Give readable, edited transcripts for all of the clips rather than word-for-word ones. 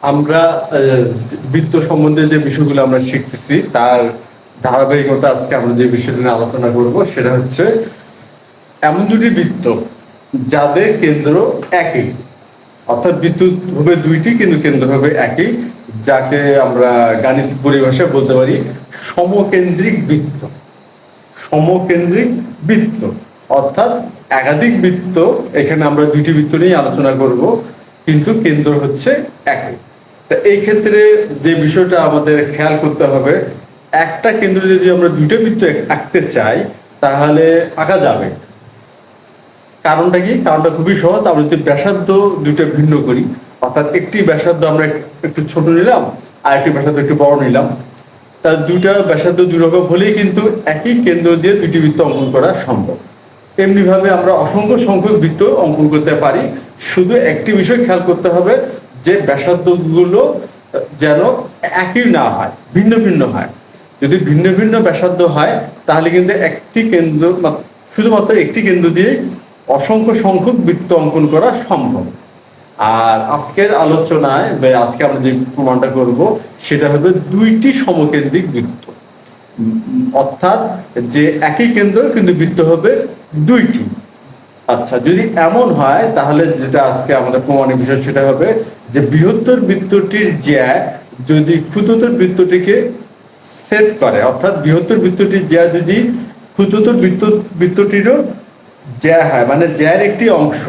আমরা বৃত্ত সম্বন্ধে যে বিষয়গুলো আমরা শিখতেছি তার ধারাবাহিকতা আজকে আমরা যে বিষয়টা নিয়ে আলোচনা করব সেটা হচ্ছে এমন দুটি বৃত্ত যাদের কেন্দ্র একই, অর্থাৎ বৃত্ত হবে দুইটি কিন্তু কেন্দ্র হবে একই, যাকে আমরা গাণিতিক পরিভাষায় বলতে পারি সমকেন্দ্রিক বৃত্ত। সমকেন্দ্রিক বৃত্ত অর্থাৎ একাধিক বৃত্ত, এখানে আমরা দুইটি বৃত্ত নিয়ে আলোচনা করব কিন্তু কেন্দ্র হচ্ছে একই। তা এই ক্ষেত্রে যে বিষয়টা আমাদের খেয়াল করতে হবে, একটা কেন্দ্র যদি আমরা দুইটা বৃত্ত আঁকতে চাই তাহলে আঁকা যাবে। কারণটা কি? কারণটা খুবই সহজ। আমরা যদি ব্যাসার্ধ দুইটা ভিন্ন করি, অর্থাৎ একটি ব্যাসার্ধ আমরা একটু ছোট নিলাম আর একটি ব্যাসার্ধ একটু বড় নিলাম, তার দুইটা ব্যাসার্ধ দুই রকম হলেই কিন্তু একই কেন্দ্র দিয়ে দুইটি বৃত্ত অঙ্কন করা সম্ভব। এমনি ভাবে আমরা অসংখ্য সংখ্যক বৃত্ত অঙ্কন করতে পারি। শুধু একটি বিষয় খেয়াল করতে হবে যে ব্যাসার্ধগুলো যেন একই না হয়, ভিন্ন ভিন্ন হয়। যদি ভিন্ন ভিন্ন ব্যাসার্ধ হয় তাহলে কিন্তু একটি কেন্দ্র, শুধুমাত্র একটি কেন্দ্র দিয়ে অসংখ্য সংখ্যক বৃত্ত অঙ্কন করা সম্ভব। আর আজকের আলোচনায় আজকে আমরা যে প্রমাণটা করব সেটা হবে দুইটি সমকেন্দ্রিক বৃত্ত, অর্থাৎ যে একই কেন্দ্র কিন্তু বৃত্ত হবে দুইটি। আচ্ছা, যদি এমন হয় তাহলে যেটা আজকে আমাদের প্রমাণের বিষয় সেটা হবে যে বৃহত্তর বৃত্তটির জ্যা যদি ক্ষুদ্রতর বৃত্তটিকে ছেদ করে, অর্থাৎ বৃহত্তর বৃত্তটির জ্যা যদি ক্ষুদ্রতর বৃত্তটিরও জ্যা হয়, মানে জ্যার একটি অংশ,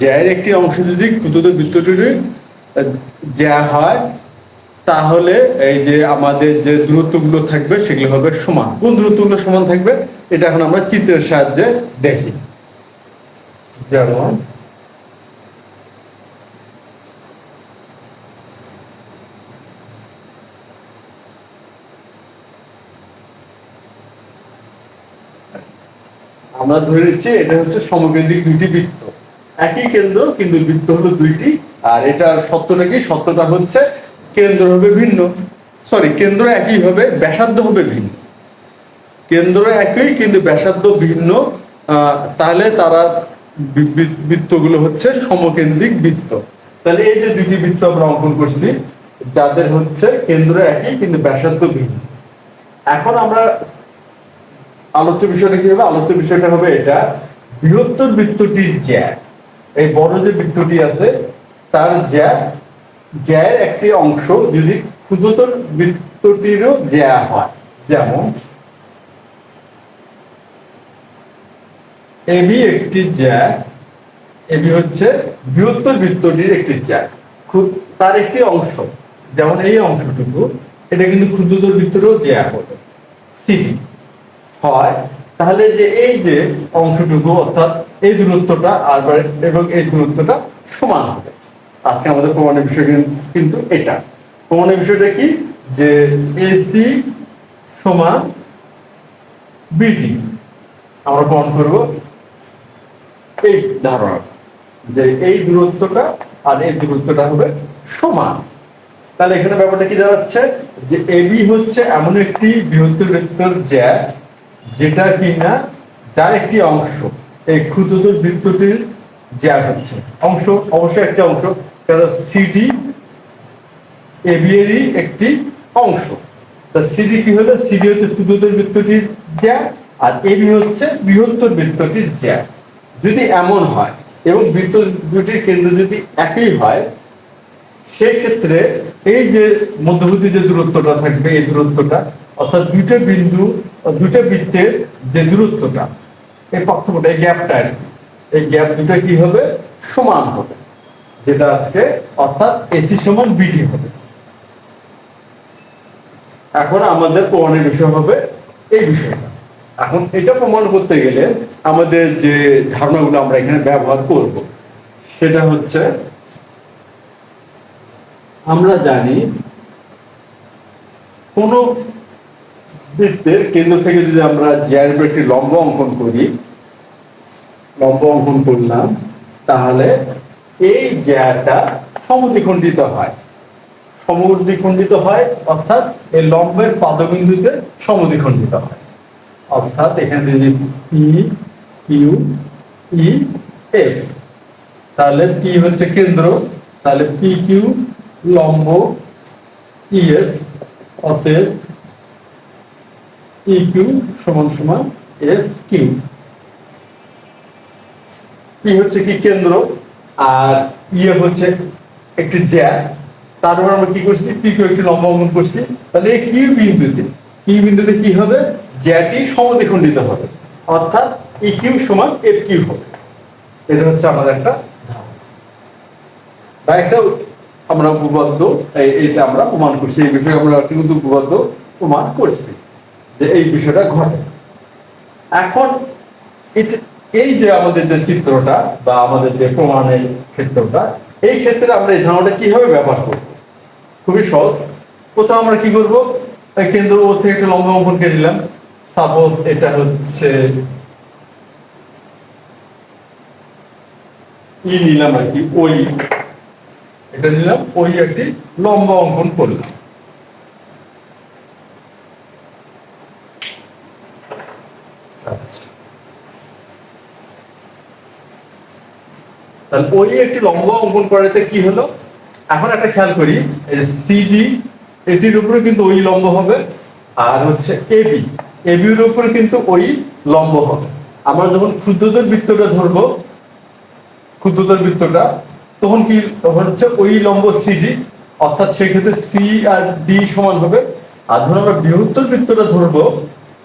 জ্যার একটি অংশ যদি ক্ষুদ্রতর বৃত্তটির জ্যা হয় তাহলে এই যে আমাদের যে দূরত্বগুলো থাকবে সেগুলো হবে সমান। কোন দূরত্বগুলো সমান থাকবে এটা এখন আমরা চিত্রের সাহায্যে দেখি। যেমন আমরা ধরে নিচ্ছি এটা হচ্ছে সমকেন্দ্রিক দুইটি বৃত্ত, একই কেন্দ্র কিন্তু বৃত্ত হলো দুইটি। আর এটার সত্যটা কি? সত্যটা হচ্ছে কেন্দ্র হবে ভিন্ন, কেন্দ্র একই হবে, ব্যাসার্ধ হবে ভিন্ন। কেন্দ্র একই কিন্তু ব্যাসার্ধ ভিন্ন, তাহলে তারা বৃত্তগুলো হচ্ছে সমকেন্দ্রিক বৃত্ত। তাহলে এই যে দুইটি বৃত্ত আমরা অঙ্কন করছি যাদের হচ্ছে কেন্দ্র একই কিন্তু ব্যাসার্ধ ভিন্ন। এখন আমরা আলোচ্য বিষয়টা কি হবে? আলোচ্য বিষয়টা হবে এটা বৃহত্তর বৃত্তটির জ্যা, এই বড় যে বৃত্তটি আছে তার জ্যার একটি অংশ যদি ক্ষুদ্রতর বৃত্তটিরও জ্যা হয়। যেমন এবি একটি জ্যা, এবি হচ্ছে বৃহত্তর বৃত্তটির একটি জ্যা, তার একটি অংশ, যেমন এই অংশটুকু, এটা কিন্তু ক্ষুদ্রতর বৃত্তেরও জ্যা হবে সিডি হয়। তাহলে যে এই যে অংশটুকু অর্থাৎ এই দূরত্বটা আর এবং এই দূরত্বটা সমান হবে। আজকে আমাদের প্রমাণের বিষয় কিন্তু এটা। প্রমাণের বিষয়টা কি? যে এসি সমান বিটি আমরা প্রমাণ করব এই ধারণা যে এই দূরত্বটা আর এই দূরত্বটা হবে সমান। তাহলে এখানে ব্যাপারটা কি দাঁড়াচ্ছে যে এবি হচ্ছে এমন একটি বৃহত্তর বৃত্তের জ্যা যেটা কিনা যার একটি অংশ এই ক্ষুদ্রতর বৃত্তটির জ্যা হচ্ছে অংশ, অবশ্যই একটি অংশ, কারণ সিডি এবি এরই একটি অংশ। তা সিডি কি হলো? সিডি হচ্ছে ক্ষুদ্রতর বৃত্তটির জ্যা আর এবি হচ্ছে বৃহত্তর বৃত্তটির জ্যা। যদি এমন হয় এবং বৃত্ত দুটির কেন্দ্র যদি একই হয় সেক্ষেত্রে এই যে মধ্যবর্তী যে দূরত্বটা থাকবে এই দূরত্বটা অর্থাৎ দুইটা বিন্দু দুইটা বৃত্তের যে দূরত্বটা, এই পার্থক্যটা, এই গ্যাপটা, এই গ্যাপ দুটা কি হবে? সমান হবে, যেটা আজকে অর্থাৎ এসি সমান বিটি হবে। এখন আমাদের প্রমাণের বিষয় হবে এই বিষয়টা। এখন এটা প্রমাণ করতে গেলে আমাদের যে ধারণাগুলো আমরা এখানে ব্যবহার করব সেটা হচ্ছে, আমরা জানি কোন বৃত্তের কেন্দ্র থেকে যদি আমরা জ্যার উপর একটি লম্ব অঙ্কন করি, লম্ব অঙ্কন করলাম, তাহলে এই জ্যাটা সমদ্বিখণ্ডিত হয়। সমদ্বিখণ্ডিত হয় অর্থাৎ এই লম্বের পাদবিন্দুতে সমদ্বিখণ্ডিত হয়। অর্থাৎ এখানে যদি পি কিউ ই এফ, তাহলে পি হচ্ছে কেন্দ্র, তাহলে পি কিউ লম্ব ইএস, অতএব ই কিউ সমান সমান এস কিউ। ই হচ্ছে কি কেন্দ্র, আর ইয়ে হচ্ছে একটি জ্যা, তারপর আমরা কি করছি, পি কিউ একটি লম্ব অঙ্কন করছি। তাহলে এই কিউ বিন্দুতে কি হবে, জ্যাটি সমদ্বিখণ্ডিত হবে, অর্থাৎ ই কিউ সমান এফ কিউ হবে। এটা হচ্ছে আমাদের একটা বা একটা আমরা উপপাদ্য, এইটা আমরা প্রমাণ করছি, এই বিষয়ে আমরা কিন্তু উপপাদ্য প্রমাণ করছি যে এই বিষয়টা ঘটে। এখন এই যে আমাদের যে চিত্রটা বা আমাদের যে প্রমাণের ক্ষেত্রটা, এই ক্ষেত্রে আমরা এই ধারণাটা কিভাবে ব্যবহার করব, খুবই সহজ। প্রথম আমরা কি করব, কেন্দ্র ও থেকে একটা লম্ব অঙ্কন কেটে নিলাম। সাপোজ এটা হচ্ছে ই নিলাম আর কি, ওই এটা নিলাম, ওই একটি লম্ব অঙ্কন করলাম। তাহলে ওই একটি লম্ব অঙ্কন করাতে কি হলো, এখন একটা খেয়াল করি, সিডি এটির উপরে কিন্তু ওই লম্ব হবে, আর হচ্ছে এবি এর উপরে কিন্তু ওই লম্ব হবে। আমরা যখন ক্ষুদ্রতর বৃত্তটা ধরবো, ক্ষুদ্রতর বৃত্তটা, তখন কি হচ্ছে ওই লম্ব সিডি, অর্থাৎ সেক্ষেত্রে সি আর ডি সমান হবে। আর ধরুন আমরা বৃহত্তর বৃত্তটা ধরবো,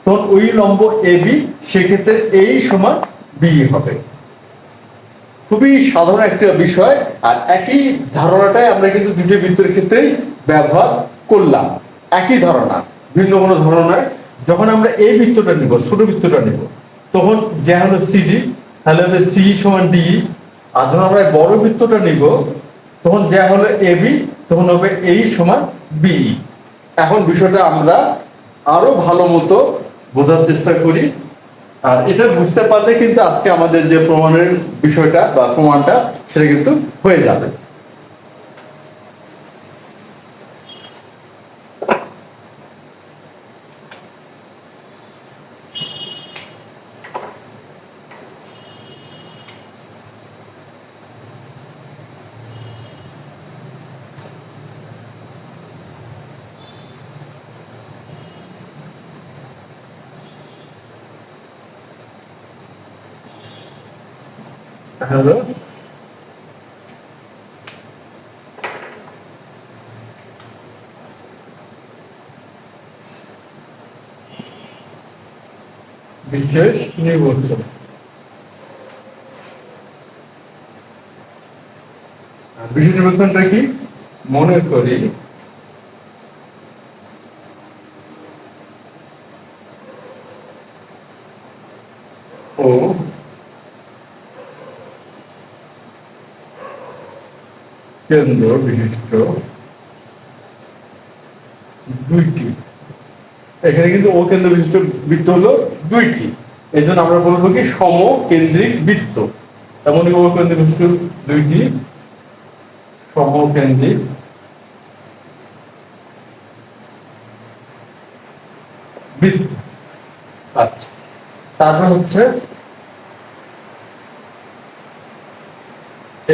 তখন ওই লম্ব এবি, সেক্ষেত্রে এই সমান বি হবে। খুবই সাধারণ একটা বিষয়, আর একই ধারণাটাই আমরা কিন্তু দুটো বৃত্তের ক্ষেত্রেই ব্যবহার করলাম। একই ধারণা, ভিন্ন কোনো ধারণা নয়। যখন আমরা এই বৃত্তটা নিব, ছোট বৃত্তটা নিব, তখন যা হলো সিডি, তাহলে হবে সি সমান ডি। আর ধরুন আমরা বড় বৃত্তটা নিব, তখন যা হলো এবি, তখন হবে এই সমান বি। এখন বিষয়টা আমরা আরো ভালো মতো বোঝার চেষ্টা করি, আর এটা বুঝতে পারলে কিন্তু আজকে আমাদের যে প্রমাণের বিষয়টা বা প্রমাণটা, সেটা কিন্তু হয়ে যাবে। হ্যালো, বিশেষ নির্বাচন। বিশেষ নির্বাচনটা কি, মনে করি ও কেন্দ্র বিশিষ্ট দুইটি, এখানে কিন্তু ও কেন্দ্র বিশিষ্ট বৃত্ত হলো দুইটি, এই জন্য আমরা বলবো কি সমকেন্দ্রিক বৃত্ত। তেমন ও কেন্দ্র বিশিষ্ট দুইটি সমকেন্দ্রিক বৃত্ত। আচ্ছা, তারপর হচ্ছে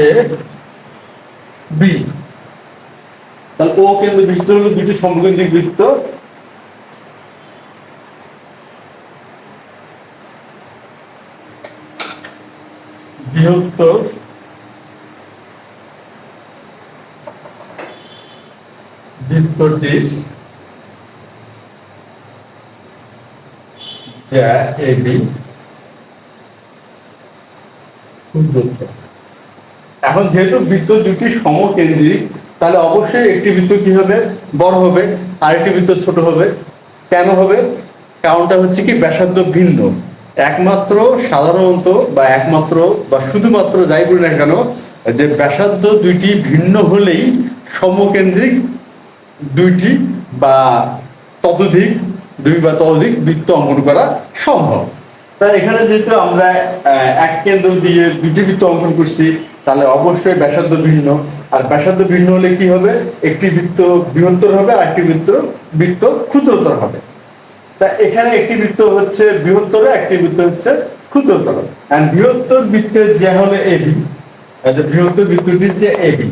এ বি, তাহলে ও কেন্দ্র বিশিষ্ট হলো দুটি সমকেন্দ্রিক বৃত্ত। বৃহত্তর বৃত্তটির যা এবি ক্ষুদ্রতর। এখন যেহেতু বৃত্ত দুটি সমকেন্দ্রিক, তাহলে অবশ্যই একটি বৃত্ত কি হবে, বড় হবে, আর একটি বৃত্ত ছোট হবে। কেন হবে, কারণটা হচ্ছে কি ব্যাসার্ধ ভিন্ন। একমাত্র সাধারণত বা একমাত্র বা শুধুমাত্র যাই বলি না কেন, যে ব্যাসার্ধ দুইটি ভিন্ন হলেই সমকেন্দ্রিক দুইটি বা ততোধিক, দুই বা ততোধিক বৃত্ত অঙ্কন করা সম্ভব। তাই এখানে যেহেতু আমরা এক কেন্দ্র দিয়ে দুটি বৃত্ত অঙ্কন করছি, তাহলে অবশ্যই ব্যাসার্ধ ভিন্ন। আর ব্যাসার্ধ ভিন্ন হলে কি হবে, একটি বৃত্ত বৃহত্তর হবে আর একটি বৃত্ত ক্ষুদ্রতর হবে। তা এখানে একটি বৃত্ত হচ্ছে বৃহত্তর, একটি বৃত্ত হচ্ছে ক্ষুদ্রতর। আর বৃহত্তর বৃত্তের যে হলো এবি, বৃহত্তর বৃত্তটির যে এবি,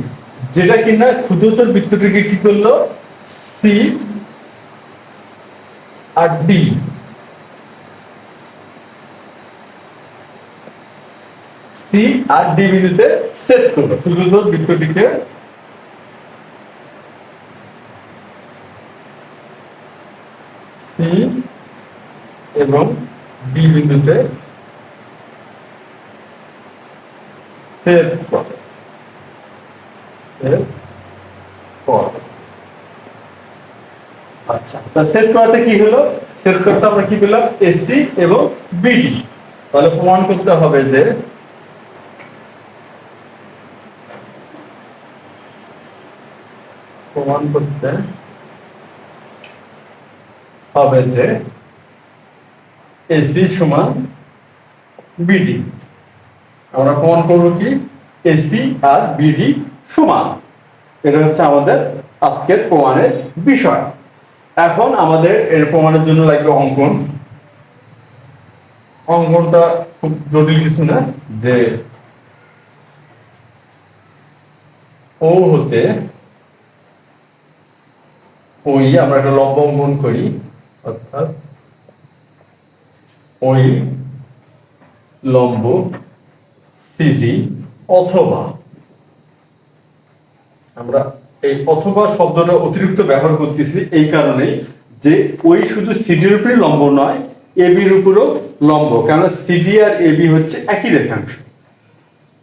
যেটা কিনা ক্ষুদ্রতর বৃত্তটিকে কি করলো, সি আর ডি, সি আর ডি বিন্দুতে সেট করলো। ক্ষুদ্রতর বৃত্তটিকে সি এবং ডি বিন্দুতে সেট করে, আচ্ছা, সেট করাতে কি হলো, সেট করতে আমরা কি পেলাম, এসি এবং বিডি। তাহলে প্রমাণ করতে হবে যে এসি সমান বিডি। আমরা প্রমাণ করবো কি, এসি আর বিডি সমান। এটা হচ্ছে আমাদের আজকের প্রমাণের বিষয়। এখন আমাদের এর প্রমাণের জন্য লাগবে অঙ্কন। অঙ্কনটা খুব জটিল কিছু না, যে ও হতে ওই আমরা একটা লম্ব অঙ্কন করি, অর্থাৎ ওই লম্ব সিডি, অথবা আমরা এই অথবা শব্দটা অতিরিক্ত ব্যবহার করতেছি এই কারণেই যে ওই শুধু সিডির উপরে লম্ব নয়, এবির উপরেও লম্ব, কারণ সিডি আর এবি হচ্ছে একই রেখাংশ।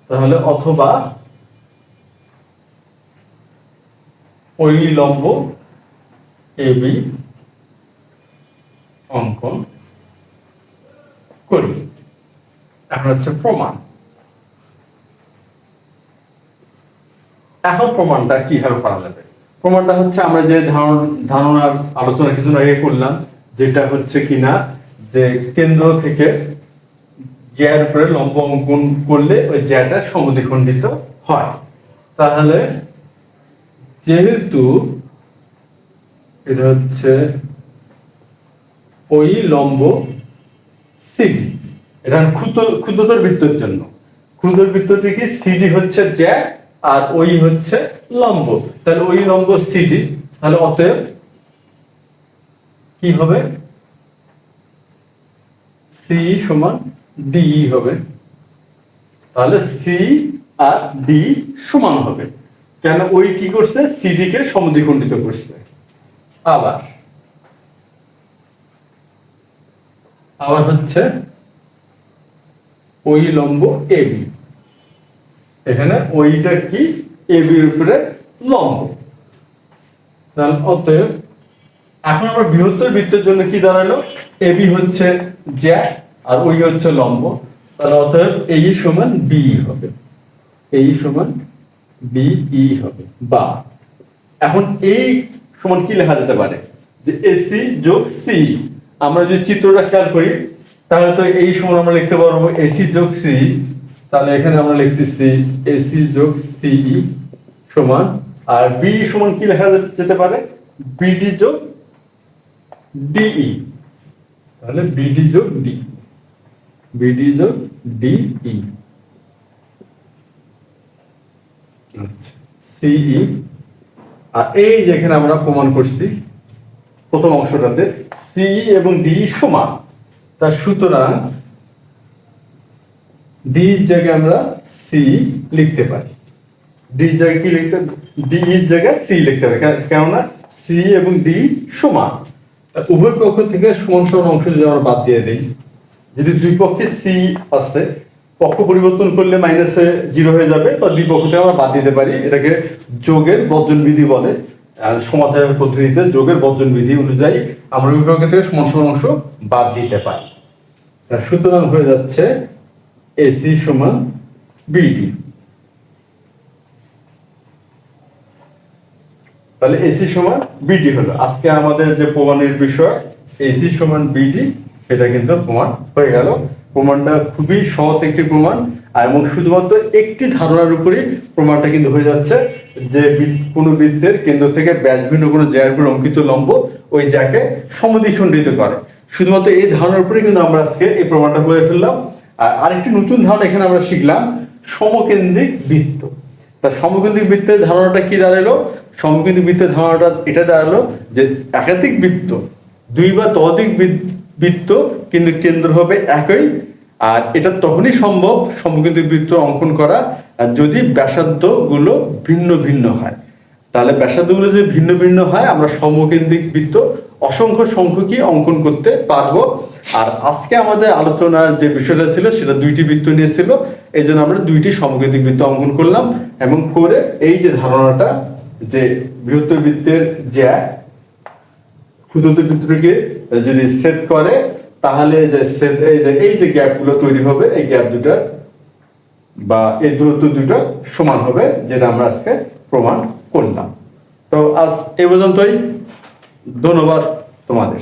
তাহলে অথবা ওই লম্ব এবি অঙ্কন করি। এখন হচ্ছে প্রমাণ। এখন প্রমাণটা কিভাবে করা যাবে? প্রমাণটা হচ্ছে আমরা যে ধারণার আলোচনা কিছু আগে করলাম, যেটা হচ্ছে কিনা যে কেন্দ্র থেকে জ্যার উপরে লম্ব অঙ্কন করলে ওই জ্যাটা সমদ্বিখণ্ডিত হয়। তাহলে যেহেতু এটা হচ্ছে ওই লম্ব সিডি, এটা ক্ষুদ্রতর বৃত্তের জন্য, ক্ষুদ্র বৃত্তটি কি সিডি হচ্ছে জ্যা আর ওই হচ্ছে লম্ব, তাহলে ওই লম্ব সিডি, তাহলে অতএব কি হবে, সি সমান ডি হবে। তাহলে সি আর ডি সমান হবে, কেন ওই কি করছে, সিডি কে সমদ্বিখণ্ডিত করছে। আবার হচ্ছে ওই লম্ব এবি, এখানে ওইটা কি এবির উপরে লম্ব। অতএব এখন আমরা বৃহত্তর বৃত্তের জন্য কি দাঁড়ালো, এবি হচ্ছে জ্যা আর ওই হচ্ছে লম্ব, তাহলে অতএব এই সমান বি হবে, এই সমান বিই হবে। বা এখন এই সমান কি লেখা যেতে পারে, যে এসি যোগ সি। আমরা যদি চিত্রটা খেয়াল করি তাহলে তো এই সমান আমরা লিখতে পারবো এসি যোগ সি। তাহলে এখানে আমরা লিখতেছি এসি যোগ সি সমান, আর বি সমান কি লেখা যেতে পারে, বিডি যোগ ডিই। তাহলে বিডি যোগ ডি, বিডি যোগ ডিই, সিই। আর এই যেখানে আমরা প্রমাণ করছি প্রথম অংশটাতে সিই এবং ডি সমান, তার সুতরাং ডি জায়গায় আমরা সি লিখতে পারি, ডি জায়গায় কি লিখতে, ডি এর জায়গায় সি লিখতে পারি, কেননা সি এবং ডি সমান। উভয় পক্ষ থেকে সমান সমান অংশ যদি আমরা বাদ দিয়ে দিই, যদি দুই পক্ষে সি আছে, পক্ষ পরিবর্তন করলে মাইনাস 0 হয়ে যাবে, বা দুই পক্ষ থেকে আমরা বাদ দিতে পারি। এটাকে যোগের বর্জন বিধি বলে। সমাধানের পদ্ধতিতে যোগের বর্জন বিধি অনুযায়ী আমরা দুই পক্ষ থেকে সমান সমান অংশ বাদ দিতে পারি। সুতরাং হয়ে যাচ্ছে এসি সমান বিডি। তাহলে এসি সমান বিডি হলো আজকে আমাদের যে প্রমাণের বিষয়, এসি সমান বিডি, সেটা কিন্তু প্রমাণ হয়ে গেল। প্রমাণটা খুবই সহজ একটি প্রমাণ, আর এবং শুধুমাত্র একটি ধারণার উপরে প্রমাণটা কিন্তু হয়ে যাচ্ছে, যে কোনো বৃত্তের কেন্দ্র থেকে ব্যাস ভিন্ন কোনো জায়গার উপর অঙ্কিত লম্ব ওই জায়গাকে সমদ্বিখণ্ডিত করে। শুধুমাত্র এই ধারণার উপরে কিন্তু আমরা আজকে এই প্রমাণটা করে ফেললাম। আর আরেকটি নতুন ধারণা এখানে আমরা শিখলাম, সমকেন্দ্রিক বৃত্ত। তা সমকেন্দ্রিক বৃত্তের ধারণাটা কি দাঁড়ালো? সমকেন্দ্রিক বৃত্তের ধারণাটা এটা দাঁড়ালো যে একাধিক বৃত্ত, দুই বা ততোধিক বৃত্ত কিন্তু কেন্দ্র হবে একই। আর এটা তখনই সম্ভব সমকেন্দ্রিক বৃত্ত অঙ্কন করা যদি ব্যাসার্ধগুলো ভিন্ন ভিন্ন হয়। তাহলে ব্যাসার্ধগুলো যদি ভিন্ন ভিন্ন হয় আমরা সমকেন্দ্রিক বৃত্ত অসংখ্য সংখ্যকই অঙ্কন করতে পারবো। আর আজকে আমাদের আলোচনার যে বিষয়টা ছিল সেটা দুইটি বৃত্ত নিয়ে ছিল, এই জন্য আমরা দুইটি সমকেন্দ্রিক বৃত্ত অঙ্কন করলাম এবং করে এই যে ধারণাটা যে বৃহত্তর বৃত্তের জ্যা ক্ষুদ্রতর বৃত্তটিকে যদি ছেদ করে তাহলে যে ছেদ এই যে গ্যাপগুলো তৈরি হবে, এই গ্যাপ দুটা বা এই দূরত্ব দুটো সমান হবে, যেটা আমরা আজকে প্রমাণ করলাম। তো আজ এ পর্যন্তই, ধন্যবাদ তোমাদের।